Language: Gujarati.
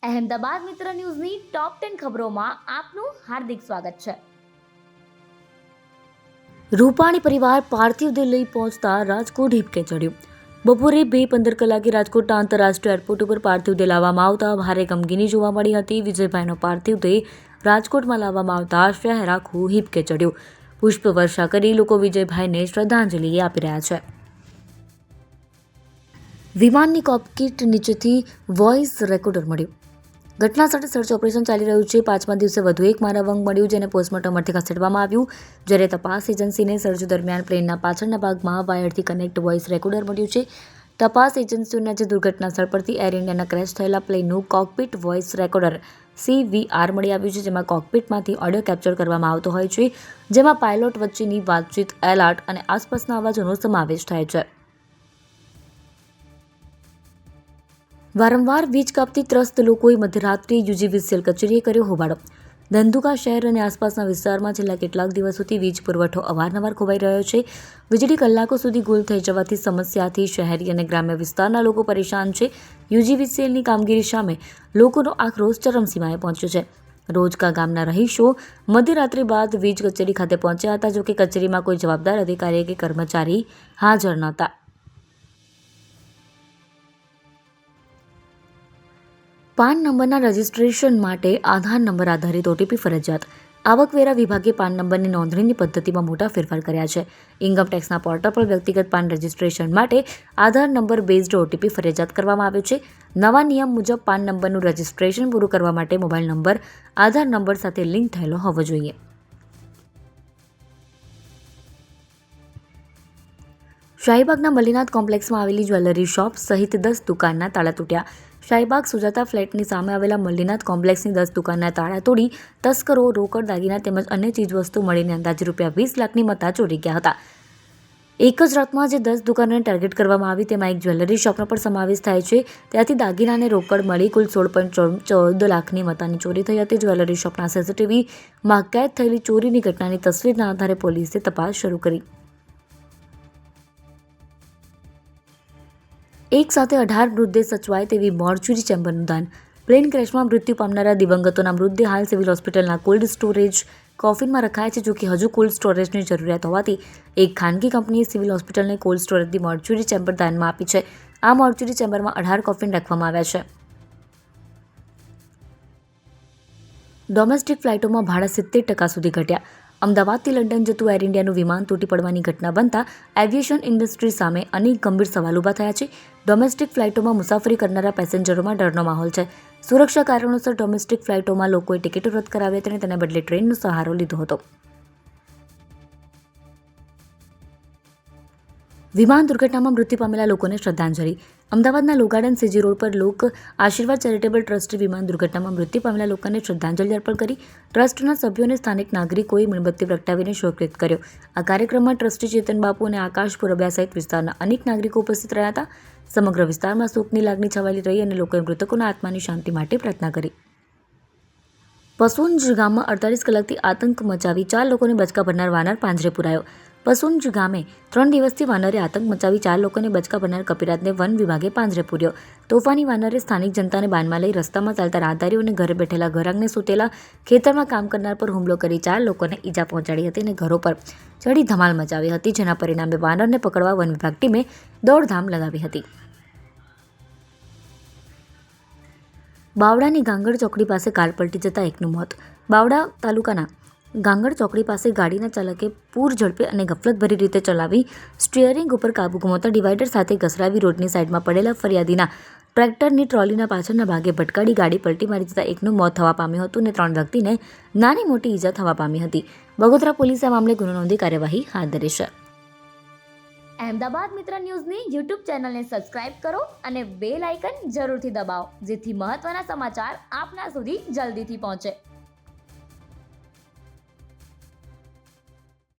અહેમદાબાદ મિત્ર ન્યૂઝની ટોપ 10 ખબરોમાં આપનું હાર્દિક સ્વાગત છે. રૂપાણી પરિવાર પાર્થિવ દેહ લઈ પહોંચતા રાજકોટ હિબકે ચડ્યું. બપોરે 2:15 કલાકે રાજકોટના આંતરરાષ્ટ્રીય એરપોર્ટ ઉપર પાર્થિવ દેહ લાવવામાં આવતા ભારે ગમગીની જોવા મળી હતી. વિજયભાઈનો પાર્થિવ દેહ રાજકોટમાં લાવવામાં આવતા શહેર આખું હિબકે ચડ્યું. પુષ્પવર્ષા કરી લોકો વિજયભાઈને શ્રદ્ધાંજલિ આપી રહ્યા છે. વિમાનની કોકપિટ નીચેથી વોઇસ રેકોર્ડર મળ્યું. ઘટના સ્થળે સર્ચ ઓપરેશન ચાલી રહ્યું છે. 5મા દિવસે વધુ એક માનવ અંગ મળ્યું, જેને પોસ્ટમોર્ટમ અર્થે ખસેડવામાં આવ્યું. જ્યારે તપાસ એજન્સીને સર્ચ દરમિયાન પ્લેનના પાછળના ભાગમાં વાયરથી કનેક્ટ વોઇસ રેકોર્ડર મળ્યું છે. તપાસ એજન્સીઓને આજે દુર્ઘટના સ્થળ પરથી એર ઇન્ડિયાના ક્રેશ થયેલા પ્લેનનું કોકપિટ વોઇસ રેકોર્ડર CVR મળી આવ્યું છે, જેમાં કોકપિટમાંથી ઓડિયો કેપ્ચર કરવામાં આવતો હોય છે, જેમાં પાયલોટ વચ્ચેની વાતચીત, એલર્ટ અને આસપાસના અવાજોનો સમાવેશ થાય છે. વારંવાર વીજ કાપથી ત્રસ્ત લોકોએ મધ્યરાત્રિએ UGVCL કચેરીએ કર્યો હોબાળો. ધંધુકા શહેર અને આસપાસના વિસ્તારમાં છેલ્લા કેટલાક દિવસોથી વીજ પુરવઠો અવારનવાર ખોવાઈ રહ્યો છે. વીજળી કલાકો સુધી ગુલ થઈ જવાથી સમસ્યાથી શહેરી અને ગ્રામ્ય વિસ્તારના લોકો પરેશાન છે. UGVCLની કામગીરી સામે લોકોનો આક્રોશ ચરમસીમાએ પહોંચ્યો છે. રોજકા ગામના રહીશો મધ્યરાત્રિ બાદ વીજ કચેરી ખાતે પહોંચ્યા હતા, જોકે કચેરીમાં કોઈ જવાબદાર અધિકારી કે કર્મચારી હાજર નહોતા. પાન નંબરના રજિસ્ટ્રેશન માટે આધાર નંબર આધારિત OTP ફરજિયાત. આવકવેરા વિભાગે પાન નંબરની નોંધણીની પદ્ધતિમાં મોટા ફેરફાર કર્યા છે. ઇન્કમટેક્સના પોર્ટલ પર વ્યક્તિગત પાન રજિસ્ટ્રેશન માટે આધાર નંબર બેઝડ OTP ફરજિયાત કરવામાં આવ્યો છે. નવા નિયમ મુજબ પાન નંબરનું રજિસ્ટ્રેશન પૂરું કરવા માટે મોબાઈલ નંબર આધાર નંબર સાથે લિંક થયેલો હોવો જોઈએ. શાહીબાગના મલ્લીનાથ કોમ્પ્લેક્સમાં આવેલી જ્વેલરી શોપ સહિત 10 દુકાનના તાળા તૂટ્યા. શાહીબાગ સુજાતા ફ્લેટની સામે આવેલા મલ્લીનાથ કોમ્પ્લેક્સની 10 દુકાનના તાળા તોડી તસ્કરો રોકડ, દાગીના તેમજ અન્ય ચીજવસ્તુ મળીને અંદાજે ₹20 લાખની મત્તા ચોરી ગયા હતા. એક જ રાતમાં જે 10 દુકાનોને ટાર્ગેટ કરવામાં આવી, તેમાં એક જ્વેલરી શોપનો પણ સમાવેશ થાય છે. ત્યાંથી દાગીના અને રોકડ મળી કુલ 16.14 લાખની મત્તાની ચોરી થઈ હતી. જ્વેલરી શોપના CCTVમાં કેદ થયેલી ચોરીની ઘટનાની તસવીરના આધારે પોલીસે તપાસ શરૂ કરી. એક સાથે 18 મૃતદેહ સચવાય તેવી મોર્ચ્યુરી ચેમ્બરનું દાન. પ્લેન ક્રેશમાં મૃત્યુ પામનારા દિવંગતોના મૃતદેહ હાલ સિવિલ હોસ્પિટલના કોલ્ડ સ્ટોરેજ કોફિનમાં રખાય છે. જોકે હજુ કોલ્ડ સ્ટોરેજની જરૂરિયાત હોવાથી એક ખાનગી કંપનીએ સિવિલ હોસ્પિટલને કોલ્ડ સ્ટોરેજની મોર્ચ્યુરી ચેમ્બર દાનમાં આપી છે. આ મોર્ચ્યુરી ચેમ્બરમાં 18 કોફિન રાખવામાં આવ્યા છે. ડોમેસ્ટિક ફ્લાઇટોમાં ભાડા 70% સુધી ઘટ્યા. અમદાવાદથી લંડન જતું એર ઇન્ડિયાનું વિમાન તૂટી પડવાની ઘટના બનતા એવિએશન ઇન્ડસ્ટ્રી સામે અનેક ગંભીર સવાલ ઊભા થયા છે. ડોમેસ્ટિક ફ્લાઇટોમાં મુસાફરી કરનારા પેસેન્જરોમાં ડરનો માહોલ છે. સુરક્ષા કારણોસર ડોમેસ્ટિક ફ્લાઇટોમાં લોકોએ ટિકિટો રદ કરાવી હતી અને તેના બદલે ટ્રેનનો સહારો લીધો હતો. વિમાન દુર્ઘટનામાં મૃત્યુ પામેલા લોકોને શ્રદ્ધાંજલિ. અમદાવાદના લો ગાર્ડન CG રોડ પર લોક આશીર્વાદ ચેરિટેબલ ટ્રસ્ટે વિમાન દુર્ઘટનામાં મૃત્યુ પામેલા લોકોને શ્રદ્ધાંજલિ અર્પણ કરી. ટ્રસ્ટના સભ્યો અને સ્થાનિક નાગરિકોએ મીણબત્તી પ્રગટાવીને શોક વ્યક્ત કર્યો. આ કાર્યક્રમમાં ટ્રસ્ટી ચેતન બાપુ અને આકાશ પુરબિયા સહિત વિસ્તારના અનેક નાગરિકો ઉપસ્થિત રહ્યા હતા. સમગ્ર વિસ્તારમાં શોકની લાગણી છવાયેલી રહી અને લોકોએ મૃતકોના આત્માની શાંતિ માટે પ્રાર્થના કરી. પસુંજ ગામમાં 48 કલાકથી આતંક મચાવી 4 લોકોને બચકા ભરનાર વાનર પાંજરે પુરાયો. પસુંજ ગામે 3 દિવસથી વાનરે આતંક મચાવી 4 લોકોને બચકા ભરનાર કપિરાજને વન વિભાગે પાંજરે પૂર્યો. તોફાની વાનરે સ્થાનિક જનતાને બાનમાં લઈ રસ્તામાં ચાલતા રાહદારીઓ અને ઘરે બેઠેલા ઘર આંગણે સૂતેલા ખેતરમાં કામ કરનાર પર હુમલો કરી 4 લોકોને ઈજા પહોંચાડી હતી અને ઘરો પર ચડી ધમાલ મચાવી હતી, જેના પરિણામે વાનરને પકડવા વન વિભાગ ટીમે દોડધામ લગાવી હતી. બાવળાની ગાંગડ ચોકડી પાસે કાર પલટી જતા એકનું મોત. બાવળા તાલુકાના ગાંગડ ચોકડી પાસે ગાડીના ચાલકે પૂર ઝડપે અને ગફલતભરી રીતે ચલાવી સ્ટીયરિંગ ઉપર કાબુ ગુમાવતા ડિવાઈડર સાથે ઘસરાવી રોડની સાઈડમાં પડેલા ફરિયાદીના ટ્રેક્ટરની ટ્રોલીના પાછળના ભાગે ભટકાડી ગાડી પલટી મારી જતા એકનું મોત થવા પામ્યું હતું અને 3 વ્યક્તિને નાની મોટી ઈજા થવા પામી હતી. બગોદરા પોલીસે આ મામલે ગુનો નોંધી કાર્યવાહી હાથ ધરી છે. અહેમદાબાદ મિત્ર ન્યૂઝની YouTube ચેનલને સબસ્ક્રાઇબ કરો અને બેલ આઇકન જરૂરથી દબાવો, જેથી મહત્વના સમાચાર આપના સુધી જલ્દીથી પહોંચે.